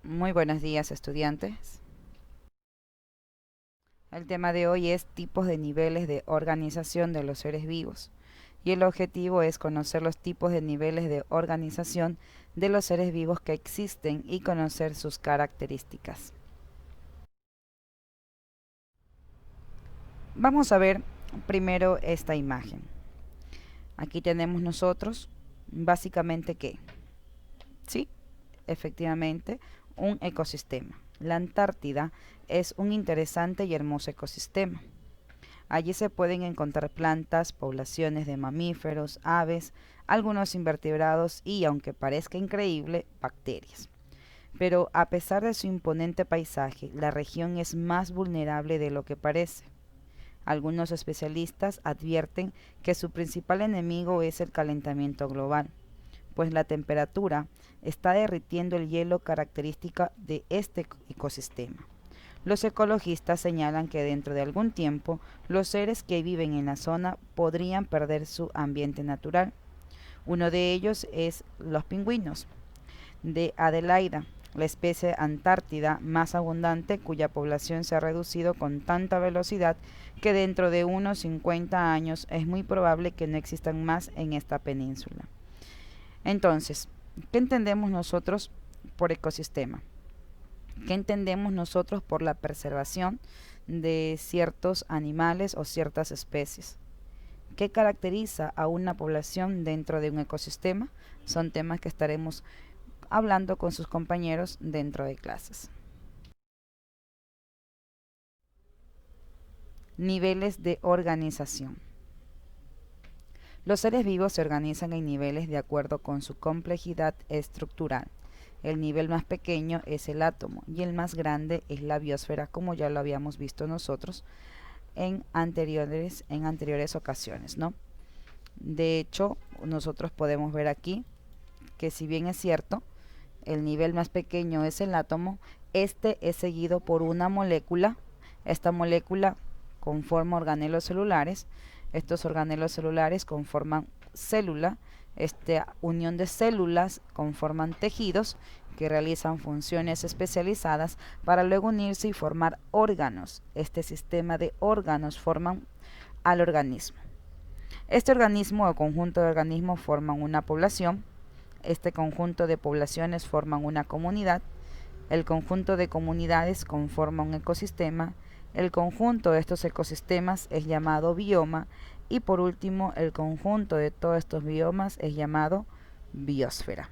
Muy buenos días, estudiantes. El tema de hoy es tipos de niveles de organización de los seres vivos. Y el objetivo es conocer los tipos de niveles de organización de los seres vivos que existen y conocer sus características. Vamos a ver primero esta imagen. Aquí tenemos nosotros, básicamente, ¿qué? Sí, efectivamente, un ecosistema. La Antártida es un interesante y hermoso ecosistema. Allí se pueden encontrar plantas, poblaciones de mamíferos, aves, algunos invertebrados y, aunque parezca increíble, bacterias. Pero a pesar de su imponente paisaje, la región es más vulnerable de lo que parece. Algunos especialistas advierten que su principal enemigo es el calentamiento global, pues la temperatura está derritiendo el hielo característica de este ecosistema. Los ecologistas señalan que dentro de algún tiempo los seres que viven en la zona podrían perder su ambiente natural. Uno de ellos es los pingüinos de Adelaida, la especie antártida más abundante cuya población se ha reducido con tanta velocidad que dentro de unos 50 años es muy probable que no existan más en esta península. Entonces, ¿qué entendemos nosotros por ecosistema? ¿Qué entendemos nosotros por la preservación de ciertos animales o ciertas especies? ¿Qué caracteriza a una población dentro de un ecosistema? Son temas que estaremos hablando con sus compañeros dentro de clases. Niveles de organización. Los seres vivos se organizan en niveles de acuerdo con su complejidad estructural. El nivel más pequeño es el átomo y el más grande es la biosfera, como ya lo habíamos visto nosotros en anteriores ocasiones, ¿no? De hecho, nosotros podemos ver aquí que, si bien es cierto, el nivel más pequeño es el átomo, este es seguido por una molécula. Esta molécula conforma organelos celulares. Estos organelos celulares conforman célula. Esta unión de células conforman tejidos que realizan funciones especializadas para luego unirse y formar órganos. Este sistema de órganos forman al organismo. Este organismo o conjunto de organismos forman una población. Este conjunto de poblaciones forman una comunidad. El conjunto de comunidades conforma un ecosistema. El conjunto de estos ecosistemas es llamado bioma. Y por último, el conjunto de todos estos biomas es llamado biosfera.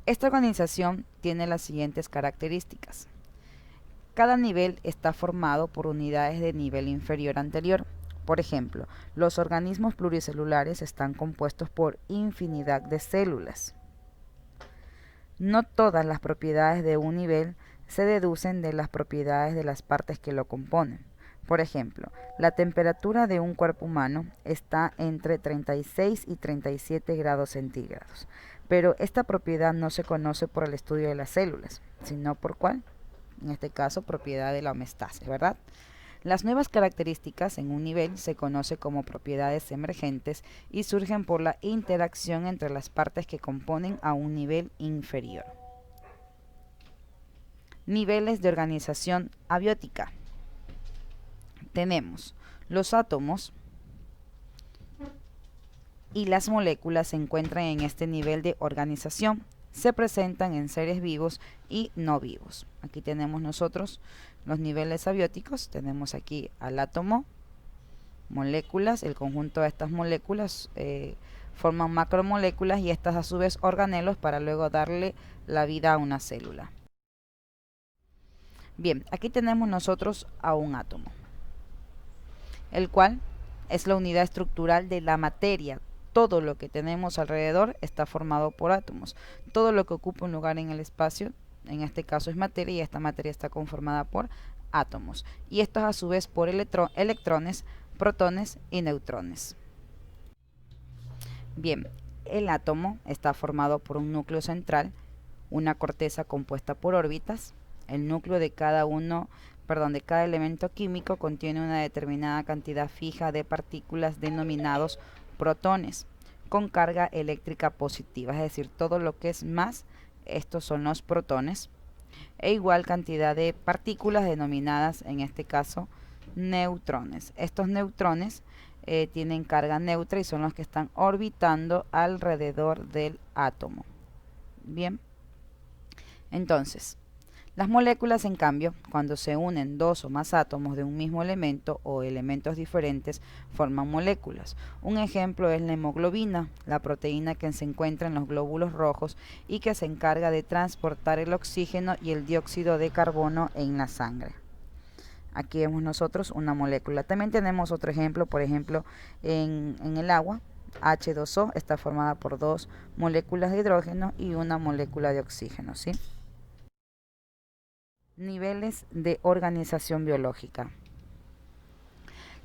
Esta organización tiene las siguientes características. Cada nivel está formado por unidades de nivel inferior anterior. Por ejemplo, los organismos pluricelulares están compuestos por infinidad de células. No todas las propiedades de un nivel se deducen de las propiedades de las partes que lo componen. Por ejemplo, la temperatura de un cuerpo humano está entre 36 y 37 grados centígrados, pero esta propiedad no se conoce por el estudio de las células, sino por ¿cuál? En este caso, propiedad de la homeostasis, ¿verdad? Las nuevas características en un nivel se conoce como propiedades emergentes y surgen por la interacción entre las partes que componen a un nivel inferior. Niveles de organización abiótica. Tenemos los átomos y las moléculas se encuentran en este nivel de organización. Se presentan en seres vivos y no vivos. Aquí tenemos nosotros los niveles abióticos. Tenemos aquí al átomo, moléculas, el conjunto de estas moléculas forman macromoléculas y estas a su vez organelos para luego darle la vida a una célula. Bien, aquí tenemos nosotros a un átomo, el cual es la unidad estructural de la materia. Todo lo que tenemos alrededor está formado por átomos. Todo lo que ocupa un lugar en el espacio, en este caso es materia, y esta materia está conformada por átomos. Y estos a su vez por electrones, protones y neutrones. Bien, el átomo está formado por un núcleo central, una corteza compuesta por órbitas. El núcleo de cada elemento químico contiene una determinada cantidad fija de partículas denominados protones. con carga eléctrica positiva, es decir, todo lo que es más, estos son los protones, e igual cantidad de partículas denominadas en este caso neutrones. Estos neutrones tienen carga neutra y son los que están orbitando alrededor del átomo. Bien, entonces, las moléculas, en cambio, cuando se unen dos o más átomos de un mismo elemento o elementos diferentes, forman moléculas. Un ejemplo es la hemoglobina, la proteína que se encuentra en los glóbulos rojos y que se encarga de transportar el oxígeno y el dióxido de carbono en la sangre. Aquí vemos nosotros una molécula. También tenemos otro ejemplo, por ejemplo, en el agua. H2O está formada por dos moléculas de hidrógeno y una molécula de oxígeno, ¿sí? Niveles de organización biológica.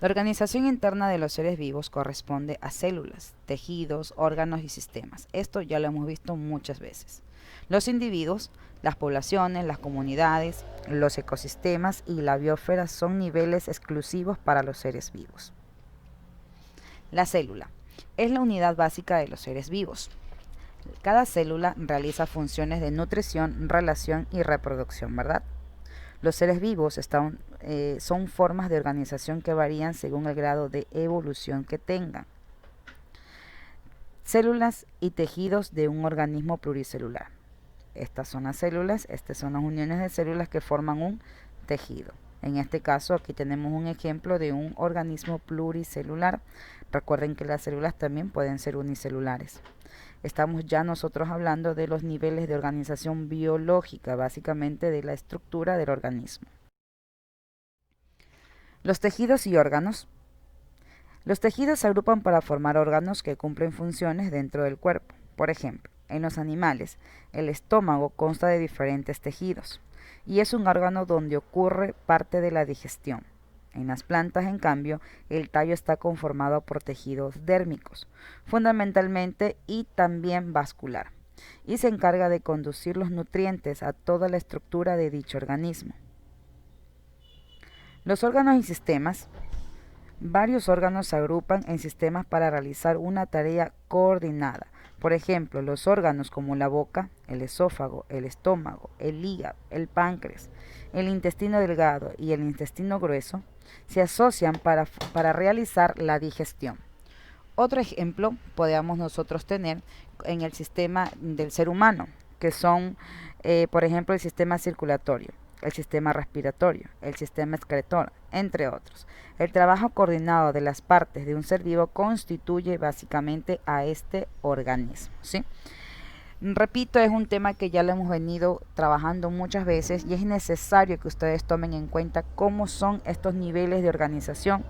La organización interna de los seres vivos corresponde a células, tejidos, órganos y sistemas. Esto ya lo hemos visto muchas veces. Los individuos, las poblaciones, las comunidades, los ecosistemas y la biosfera son niveles exclusivos para los seres vivos. La célula es la unidad básica de los seres vivos. Cada célula realiza funciones de nutrición, relación y reproducción, ¿verdad? Los seres vivos son formas de organización que varían según el grado de evolución que tengan. Células y tejidos de un organismo pluricelular. Estas son las células, estas son las uniones de células que forman un tejido. En este caso, aquí tenemos un ejemplo de un organismo pluricelular. Recuerden que las células también pueden ser unicelulares. Estamos ya nosotros hablando de los niveles de organización biológica, básicamente de la estructura del organismo. Los tejidos y órganos. Los tejidos se agrupan para formar órganos que cumplen funciones dentro del cuerpo. Por ejemplo, en los animales, el estómago consta de diferentes tejidos y es un órgano donde ocurre parte de la digestión. En las plantas, en cambio, el tallo está conformado por tejidos dérmicos, fundamentalmente y también vascular, y se encarga de conducir los nutrientes a toda la estructura de dicho organismo. Los órganos y sistemas. Varios órganos se agrupan en sistemas para realizar una tarea coordinada. Por ejemplo, los órganos como la boca, el esófago, el estómago, el hígado, el páncreas, el intestino delgado y el intestino grueso se asocian para realizar la digestión. Otro ejemplo podríamos nosotros tener en el sistema del ser humano, que son, por ejemplo, el sistema circulatorio, el sistema respiratorio, el sistema excretor, entre otros. El trabajo coordinado de las partes de un ser vivo constituye básicamente a este organismo, ¿sí? Repito, es un tema que ya lo hemos venido trabajando muchas veces y es necesario que ustedes tomen en cuenta cómo son estos niveles de organización.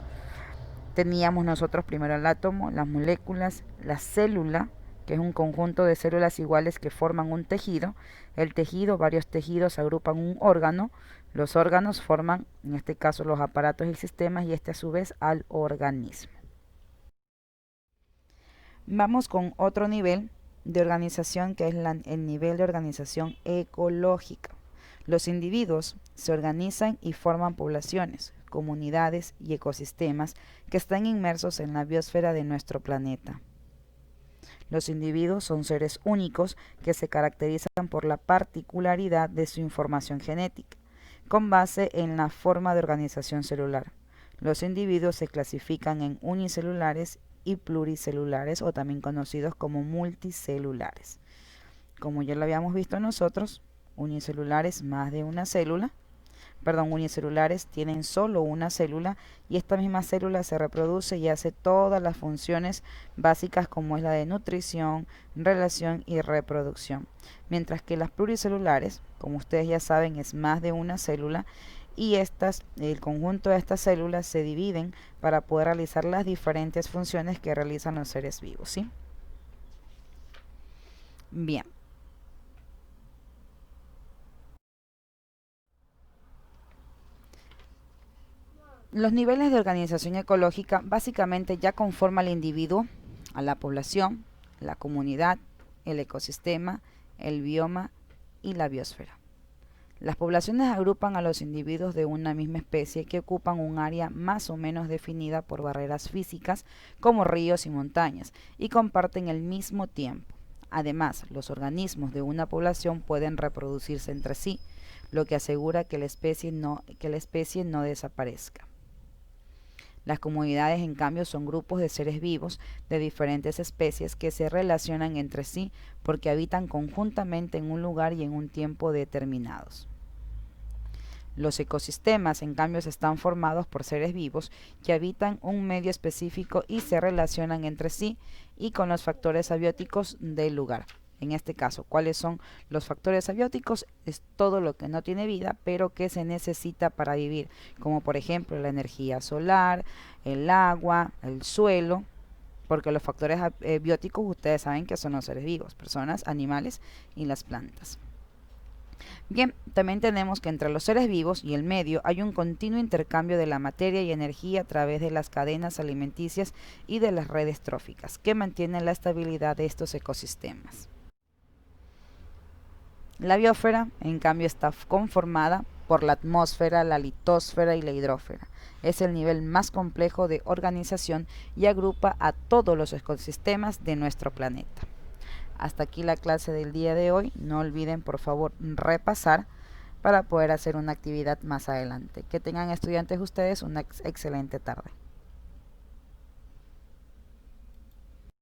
Teníamos nosotros primero el átomo, las moléculas, la célula, que es un conjunto de células iguales que forman un tejido. El tejido, varios tejidos agrupan un órgano. Los órganos forman, en este caso, los aparatos y sistemas, y este a su vez al organismo. Vamos con otro nivel de organización, que es el nivel de organización ecológica. Los individuos se organizan y forman poblaciones, comunidades y ecosistemas que están inmersos en la biosfera de nuestro planeta. Los individuos son seres únicos que se caracterizan por la particularidad de su información genética, con base en la forma de organización celular. Los individuos se clasifican en unicelulares y pluricelulares, o también conocidos como multicelulares. Como ya lo habíamos visto nosotros, unicelulares más de una célula, unicelulares tienen solo una célula y esta misma célula se reproduce y hace todas las funciones básicas como es la de nutrición, relación y reproducción. Mientras que las pluricelulares, como ustedes ya saben, es más de una célula y el conjunto de estas células se dividen para poder realizar las diferentes funciones que realizan los seres vivos, ¿sí? Bien. Los niveles de organización ecológica básicamente ya conforman al individuo, a la población, la comunidad, el ecosistema, el bioma y la biosfera. Las poblaciones agrupan a los individuos de una misma especie que ocupan un área más o menos definida por barreras físicas como ríos y montañas y comparten el mismo tiempo. Además, los organismos de una población pueden reproducirse entre sí, lo que asegura que la especie no desaparezca. Las comunidades, en cambio, son grupos de seres vivos de diferentes especies que se relacionan entre sí porque habitan conjuntamente en un lugar y en un tiempo determinados. Los ecosistemas, en cambio, están formados por seres vivos que habitan un medio específico y se relacionan entre sí y con los factores abióticos del lugar. En este caso, ¿cuáles son los factores abióticos? Es todo lo que no tiene vida, pero que se necesita para vivir, como por ejemplo la energía solar, el agua, el suelo, porque los factores bióticos ustedes saben que son los seres vivos, personas, animales y las plantas. Bien, también tenemos que entre los seres vivos y el medio hay un continuo intercambio de la materia y energía a través de las cadenas alimenticias y de las redes tróficas, que mantienen la estabilidad de estos ecosistemas. La biosfera, en cambio, está conformada por la atmósfera, la litosfera y la hidrosfera. Es el nivel más complejo de organización y agrupa a todos los ecosistemas de nuestro planeta. Hasta aquí la clase del día de hoy. No olviden, por favor, repasar para poder hacer una actividad más adelante. Que tengan, estudiantes, ustedes una excelente tarde.